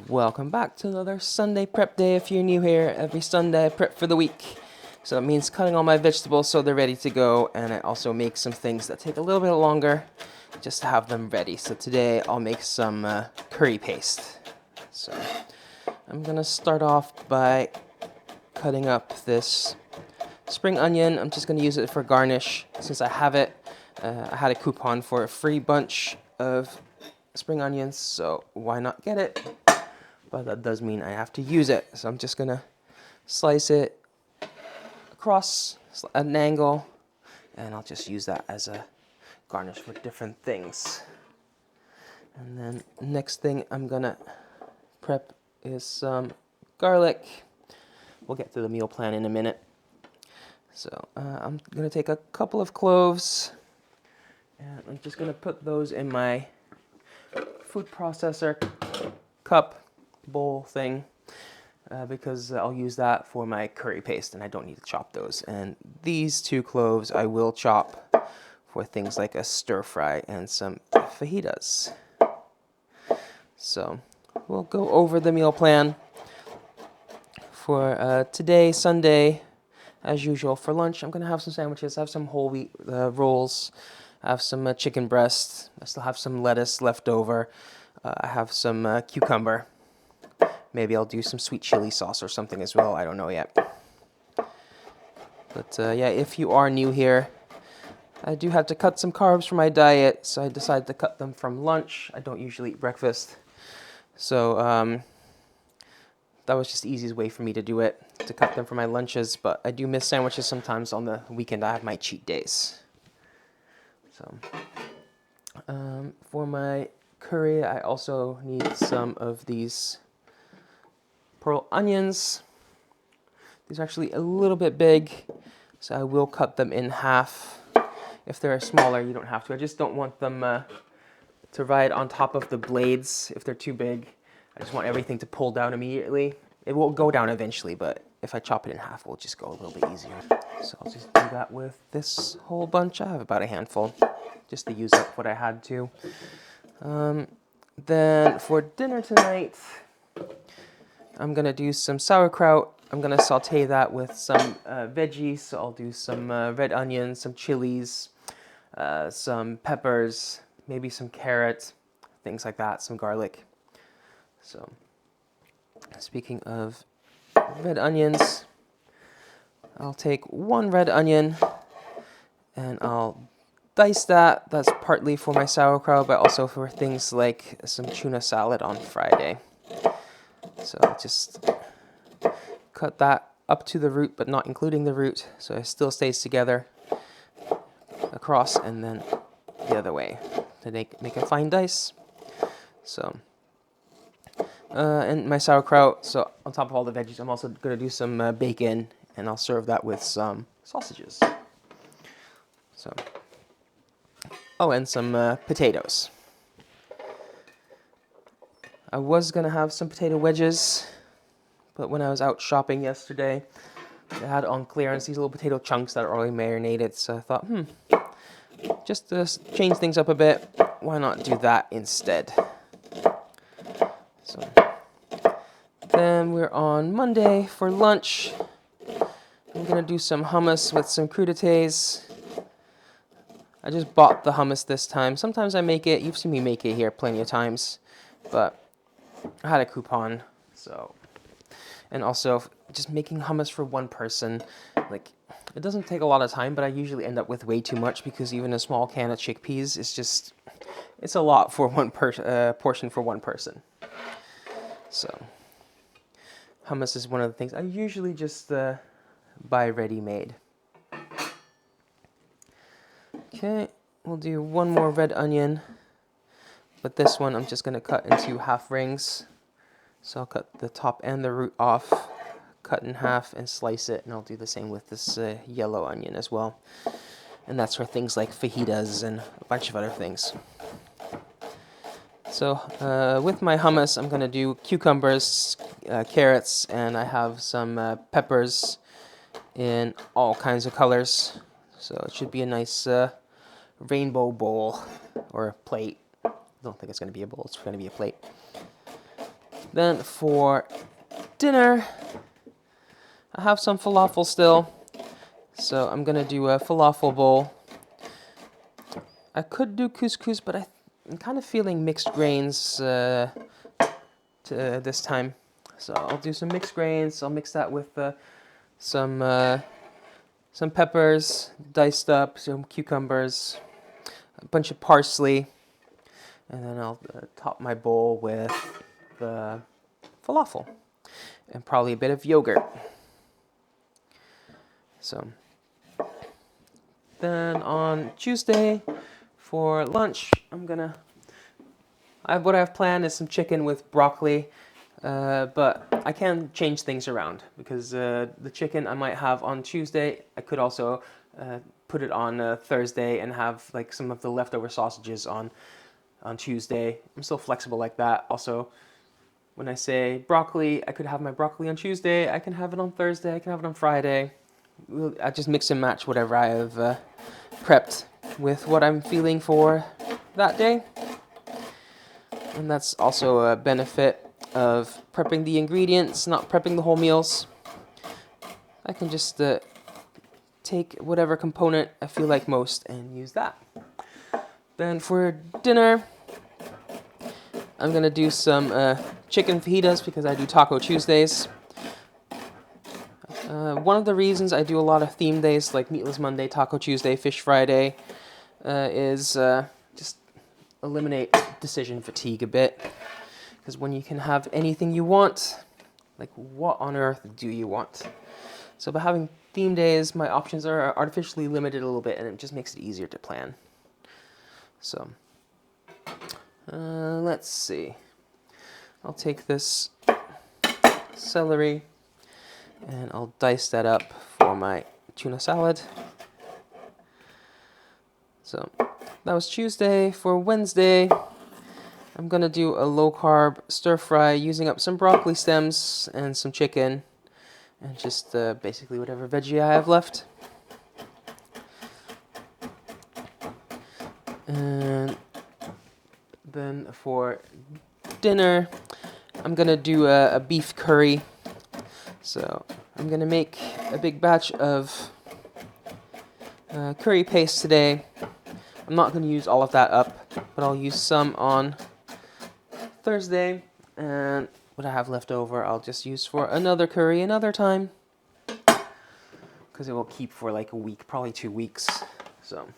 Welcome back to another Sunday prep day. If you're new here, every Sunday I prep for the week. So it means cutting all my vegetables so they're ready to go, and I also make some things that take a little bit longer just to have them ready. So today I'll make some curry paste. So I'm gonna start off by cutting up this spring onion. I'm just gonna use it for garnish since I have it. I had a coupon for a free bunch of spring onions, so why not get it? But that does mean I have to use it. So I'm just gonna slice it across at an angle, and I'll just use that as a garnish for different things. And then next thing I'm gonna prep is some garlic. We'll get to the meal plan in a minute. So I'm gonna take a couple of cloves, and I'm just gonna put those in my food processor cup bowl thing because I'll use that for my curry paste and I don't need to chop those. And these 2 cloves I will chop for things like a stir fry and some fajitas. So we'll go over the meal plan for today, Sunday. As usual, for lunch I'm gonna have some sandwiches. I have some whole wheat rolls. I have some chicken breast. I still have some lettuce left over. I have some cucumber. Maybe I'll do some sweet chili sauce or something as well. I don't know yet. But yeah, if you are new here, I do have to cut some carbs from my diet, so I decided to cut them from lunch. I don't usually eat breakfast. So that was just the easiest way for me to do it, to cut them from my lunches. But I do miss sandwiches sometimes. On the weekend I have my cheat days. So for my curry, I also need some of these pearl onions. These are actually a little bit big, so I will cut them in half. If they're smaller, you don't have to. I just don't want them to ride on top of the blades if they're too big. I just want everything to pull down immediately. It will go down eventually, but if I chop it in half, it will just go a little bit easier. So I'll just do that with this whole bunch. I have about a handful, just to use up what I had to. Then for dinner tonight, I'm gonna do some sauerkraut. I'm gonna saute that with some veggies. So I'll do some red onions, some chilies, some peppers, maybe some carrots, things like that, some garlic. So speaking of red onions, I'll take 1 red onion and I'll dice that. That's partly for my sauerkraut, but also for things like some tuna salad on Friday. So I'll just cut that up to the root, but not including the root, so it still stays together across and then the other way to make a fine dice. So, and my sauerkraut, so on top of all the veggies, I'm also going to do some bacon, and I'll serve that with some sausages. So, oh, and some potatoes. I was going to have some potato wedges, but when I was out shopping yesterday, they had on clearance these little potato chunks that are already marinated, so I thought, just to change things up a bit, why not do that instead? So then we're on Monday for lunch. I'm gonna do some hummus with some crudités. I just bought the hummus this time. Sometimes I make it. You've seen me make it here plenty of times, but I had a coupon, so. And also, just making hummus for one person, like, it doesn't take a lot of time, but I usually end up with way too much because even a small can of chickpeas is just, it's a lot for one portion for one person. So, hummus is one of the things I usually just buy ready-made. Okay, we'll do 1 more red onion, but this one I'm just going to cut into half rings. So I'll cut the top and the root off, cut in half and slice it, and I'll do the same with this yellow onion as well. And that's for things like fajitas and a bunch of other things. So with my hummus, I'm going to do cucumbers, carrots, and I have some peppers in all kinds of colors. So it should be a nice rainbow bowl or plate. I don't think it's going to be a bowl, it's going to be a plate. Then for dinner, I have some falafel still, so I'm gonna do a falafel bowl. I could do couscous, but I'm kind of feeling mixed grains this time. So I'll do some mixed grains. I'll mix that with some peppers diced up, some cucumbers, a bunch of parsley, and then I'll top my bowl with the falafel and probably a bit of yogurt. So then on Tuesday for lunch, what I've planned is some chicken with broccoli, but I can change things around because the chicken I might have on Tuesday, I could also put it on Thursday and have like some of the leftover sausages on Tuesday. I'm still flexible like that. Also, when I say broccoli, I could have my broccoli on Tuesday, I can have it on Thursday, I can have it on Friday. I just mix and match whatever I have prepped with what I'm feeling for that day. And that's also a benefit of prepping the ingredients, not prepping the whole meals. I can just take whatever component I feel like most and use that. Then for dinner, I'm gonna do some chicken fajitas because I do Taco Tuesdays. One of the reasons I do a lot of theme days like Meatless Monday, Taco Tuesday, Fish Friday is just eliminate decision fatigue a bit. Because when you can have anything you want, like what on earth do you want? So by having theme days, my options are artificially limited a little bit and it just makes it easier to plan. So let's see. I'll take this celery and I'll dice that up for my tuna salad. So that was Tuesday. For Wednesday, I'm gonna do a low-carb stir-fry using up some broccoli stems and some chicken and just basically whatever veggie I have left. And then for dinner, I'm gonna do a beef curry. So I'm gonna make a big batch of curry paste today. I'm not gonna use all of that up, but I'll use some on Thursday, and what I have left over I'll just use for another curry another time, because it will keep for like a week, probably 2 weeks. So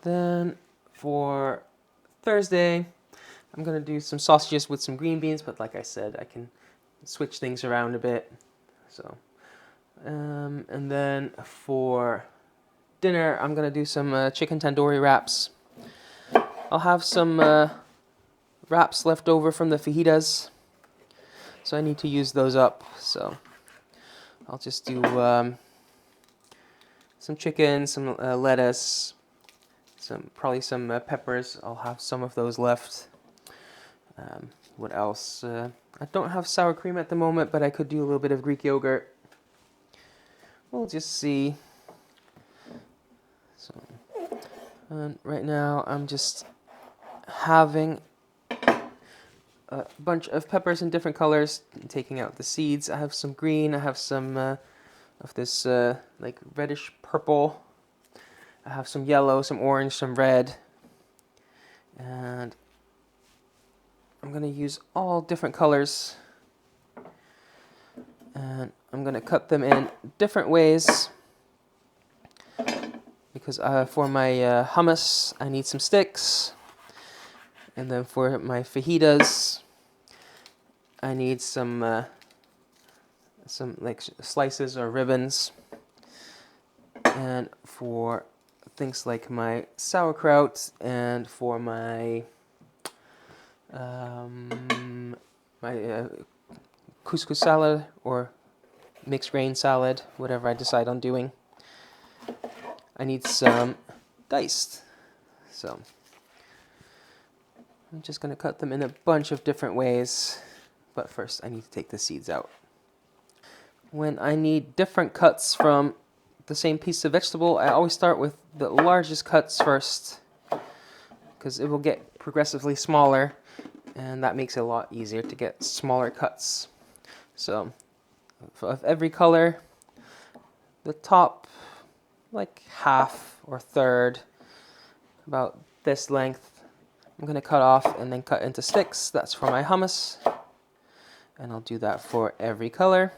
then for Thursday, I'm gonna do some sausages with some green beans, but like I said, I can switch things around a bit. So, and then for dinner, I'm gonna do some chicken tandoori wraps. I'll have some wraps left over from the fajitas, so I need to use those up. So I'll just do some chicken, some lettuce, probably some peppers. I'll have some of those left. What else? I don't have sour cream at the moment, but I could do a little bit of Greek yogurt. We'll just see. So, right now I'm just having a bunch of peppers in different colors, taking out the seeds. I have some green, I have some of this like reddish purple. I have some yellow, some orange, some red. And I'm going to use all different colors. And I'm going to cut them in different ways. Because for my hummus, I need some sticks. And then for my fajitas, I need some like slices or ribbons. And for things like my sauerkraut and for my couscous salad or mixed grain salad, whatever I decide on doing, I need some diced. So I'm just going to cut them in a bunch of different ways, but first I need to take the seeds out. When I need different cuts from the same piece of vegetable, I always start with the largest cuts first, because it will get progressively smaller, and that makes it a lot easier to get smaller cuts. So of every color, the top like half or third, about this length, I'm going to cut off and then cut into sticks. That's for my hummus, and I'll do that for every color.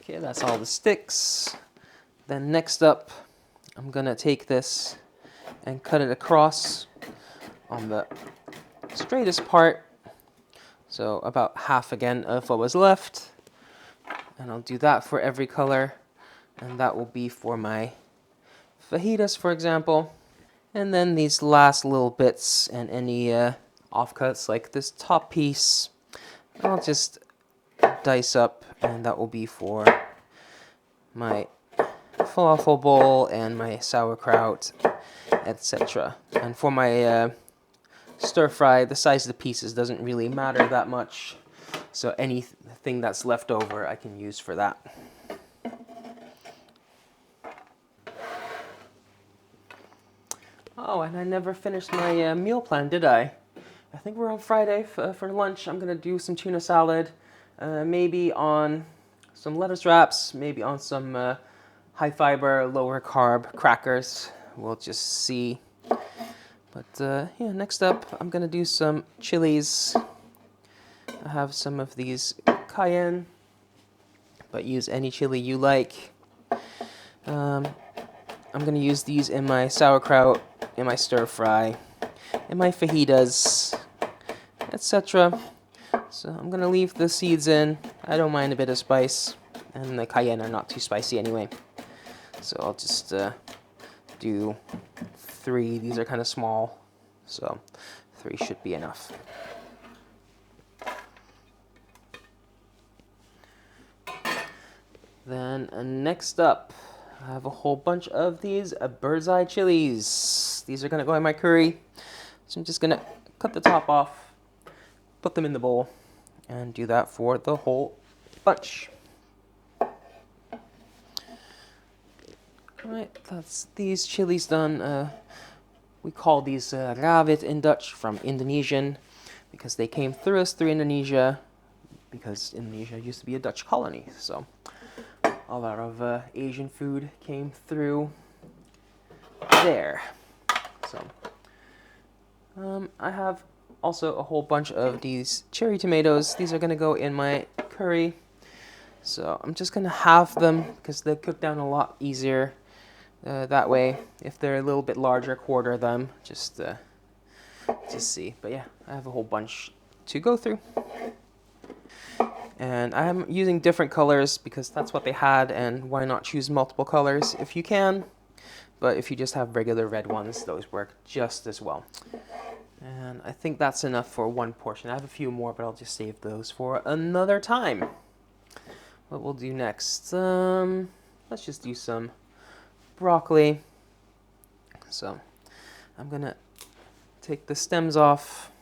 Okay, that's all the sticks. Then next up, I'm going to take this and cut it across on the straightest part. So about half again of what was left. And I'll do that for every color. And that will be for my fajitas, for example. And then these last little bits and any offcuts, like this top piece, I'll just dice up, and that will be for my falafel bowl and my sauerkraut, etc. And for my stir fry, the size of the pieces doesn't really matter that much, so anything that's left over I can use for that. Oh, and I never finished my meal plan, did I? I think we're on Friday for lunch. I'm gonna do some tuna salad, maybe on some lettuce wraps, maybe on some high fiber, lower carb crackers. We'll just see. But yeah, next up, I'm gonna do some chilies. I have some of these cayenne, but use any chili you like. I'm gonna use these in my sauerkraut, in my stir fry, in my fajitas, etc. So I'm gonna leave the seeds in. I don't mind a bit of spice, and the cayenne are not too spicy anyway. So I'll just do 3. These are kind of small, so 3 should be enough. Then next up, I have a whole bunch of these bird's eye chilies. These are gonna go in my curry. So I'm just gonna cut the top off, put them in the bowl, and do that for the whole bunch. Alright, that's these chilies done. We call these rawit in Dutch, from Indonesian, because they came through Indonesia, because Indonesia used to be a Dutch colony. So a lot of Asian food came through there. So I have also a whole bunch of these cherry tomatoes. These are going to go in my curry. So I'm just going to halve them because they cook down a lot easier that way. If they're a little bit larger, quarter them. Just see. But yeah, I have a whole bunch to go through. And I'm using different colors because that's what they had, and why not choose multiple colors if you can. But if you just have regular red ones, those work just as well. And I think that's enough for one portion. I have a few more, but I'll just save those for another time. What we'll do next, let's just do some broccoli. So I'm gonna take the stems off,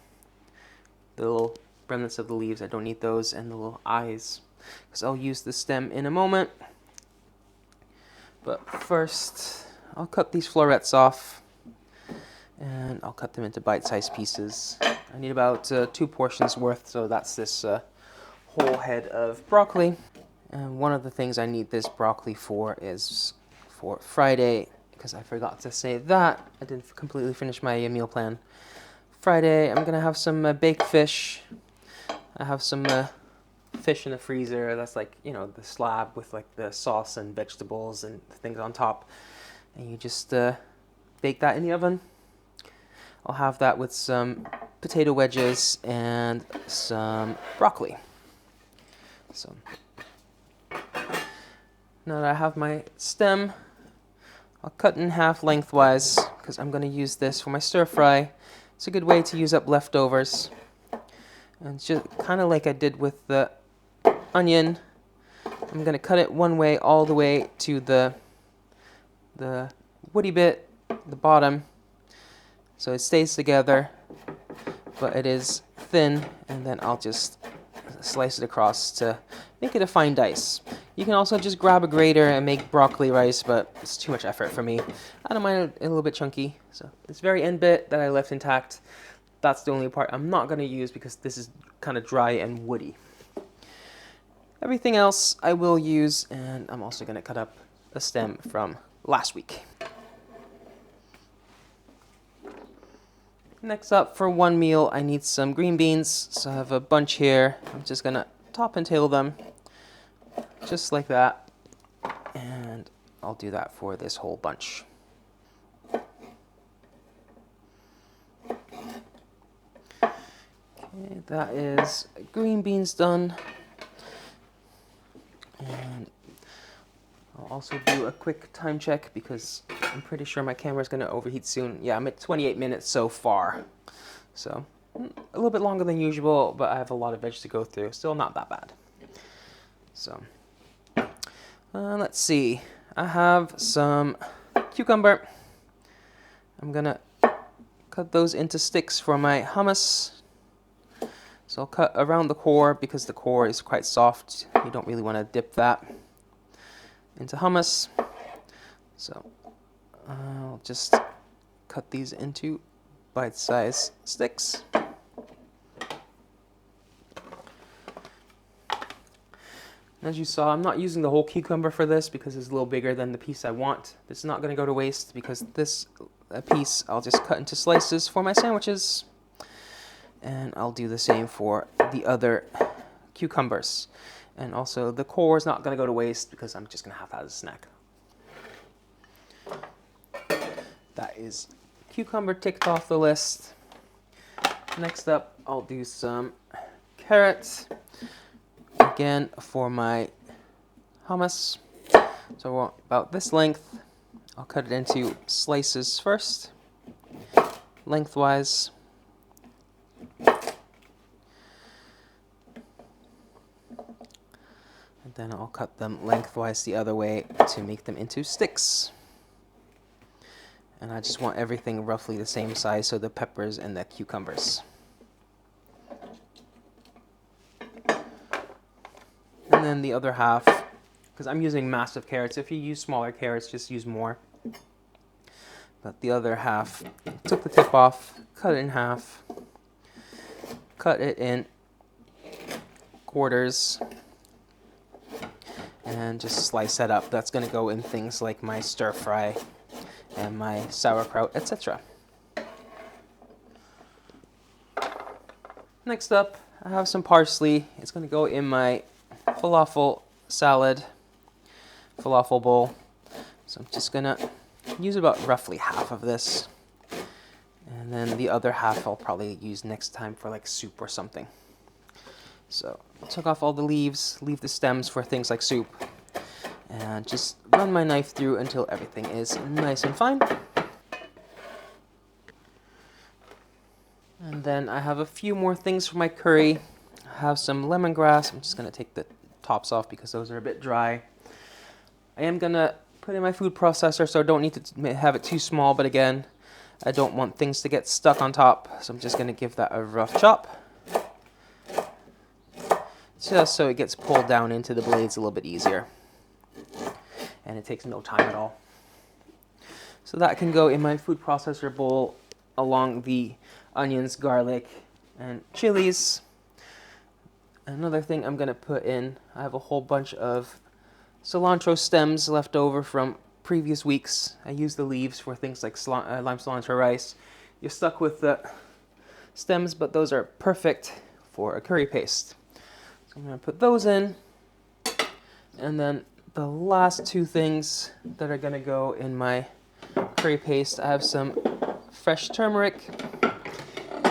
the little remnants of the leaves, I don't need those, and the little eyes, because I'll use the stem in a moment. But first, I'll cut these florets off, and I'll cut them into bite-sized pieces. I need about 2 portions worth, so that's this whole head of broccoli. And one of the things I need this broccoli for is for Friday, because I forgot to say that. I didn't completely finish my meal plan. Friday, I'm gonna have some baked fish. I have some fish in the freezer. That's like, you know, the slab with like the sauce and vegetables and things on top. And you just bake that in the oven. I'll have that with some potato wedges and some broccoli. So now that I have my stem, I'll cut in half lengthwise because I'm going to use this for my stir fry. It's a good way to use up leftovers. And it's just kind of like I did with the onion. I'm going to cut it one way all the way to the woody bit, the bottom, so it stays together, but it is thin, and then I'll just slice it across to make it a fine dice. You can also just grab a grater and make broccoli rice, but it's too much effort for me. I don't mind it a little bit chunky. So this very end bit that I left intact, that's the only part I'm not going to use because this is kind of dry and woody. Everything else I will use, and I'm also going to cut up a stem from last week. Next up, for one meal, I need some green beans. So I have a bunch here. I'm just going to top and tail them, just like that. And I'll do that for this whole bunch. Okay, that is green beans done. And I'll also do a quick time check because I'm pretty sure my camera is going to overheat soon. Yeah, I'm at 28 minutes so far. So a little bit longer than usual, but I have a lot of veg to go through. Still not that bad. So let's see. I have some cucumber. I'm going to cut those into sticks for my hummus. So I'll cut around the core because the core is quite soft. You don't really want to dip that into hummus. So I'll just cut these into bite-sized sticks. As you saw, I'm not using the whole cucumber for this because it's a little bigger than the piece I want. This is not going to go to waste because this piece I'll just cut into slices for my sandwiches. And I'll do the same for the other cucumbers. And also the core is not going to go to waste because I'm just going to have that as a snack. That is cucumber ticked off the list. Next up, I'll do some carrots. Again, for my hummus. So about this length. I'll cut it into slices first, lengthwise. And then I'll cut them lengthwise the other way to make them into sticks. And I just want everything roughly the same size, so the peppers and the cucumbers. And then the other half, because I'm using massive carrots. If you use smaller carrots, just use more. But the other half, took the tip off, cut it in half, cut it in quarters, and just slice that up. That's going to go in things like my stir fry and my sauerkraut, etc. Next up, I have some parsley. It's going to go in my falafel salad, falafel bowl. So I'm just going to use about roughly half of this. And then the other half I'll probably use next time for like soup or something. So I took off all the leaves, leave the stems for things like soup. And just run my knife through until everything is nice and fine. And then I have a few more things for my curry. I have some lemongrass. I'm just going to take the tops off because those are a bit dry. I am going to put in my food processor, so I don't need to have it too small. But again, I don't want things to get stuck on top. So I'm just going to give that a rough chop. Just so it gets pulled down into the blades a little bit easier. And it takes no time at all. So that can go in my food processor bowl along the onions, garlic, and chilies. Another thing I'm going to put in, I have a whole bunch of cilantro stems left over from previous weeks. I use the leaves for things like lime cilantro rice. You're stuck with the stems, but those are perfect for a curry paste. So I'm going to put those in. And then the last two things that are going to go in my curry paste, I have some fresh turmeric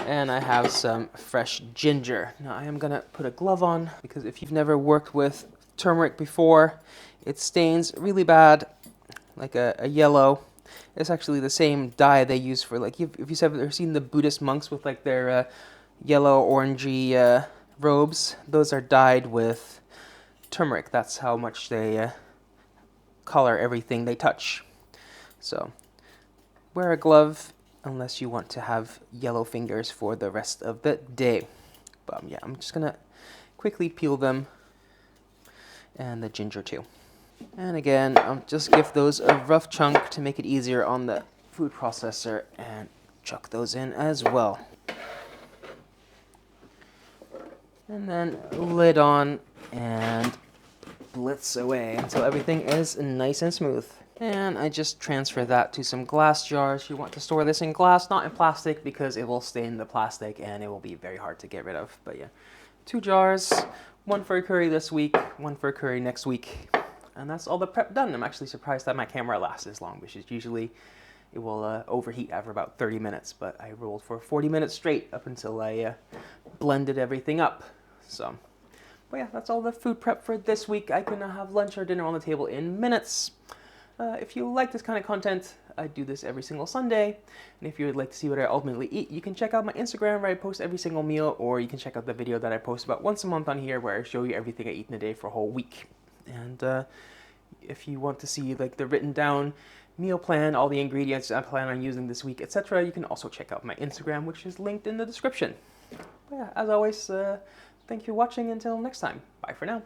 and I have some fresh ginger. Now I am going to put a glove on because if you've never worked with turmeric before, it stains really bad, like a yellow. It's actually the same dye they use for, like, if you've ever seen the Buddhist monks with like their yellow orangey robes, those are dyed with turmeric. That's how much they color everything they touch. So wear a glove unless you want to have yellow fingers for the rest of the day. But yeah, I'm just gonna quickly peel them and the ginger too. And again, I'll just give those a rough chunk to make it easier on the food processor and chuck those in as well. And then lid on and blitz away until everything is nice and smooth. And I just transfer that to some glass jars. You want to store this in glass, not in plastic, because it will stain the plastic and it will be very hard to get rid of. But yeah, 2 jars, 1 for a curry this week, 1 for a curry next week. And that's all the prep done. I'm actually surprised that my camera lasts this long, because usually it will overheat after about 30 minutes. But I rolled for 40 minutes straight up until I blended everything up. So, but yeah, that's all the food prep for this week. I can have lunch or dinner on the table in minutes. If you like this kind of content, I do this every single Sunday. And if you would like to see what I ultimately eat, you can check out my Instagram where I post every single meal, or you can check out the video that I post about once a month on here where I show you everything I eat in a day for a whole week. And if you want to see like the written down meal plan, all the ingredients I plan on using this week, etc., you can also check out my Instagram, which is linked in the description. But yeah, as always, thank you for watching. Until next time, bye for now.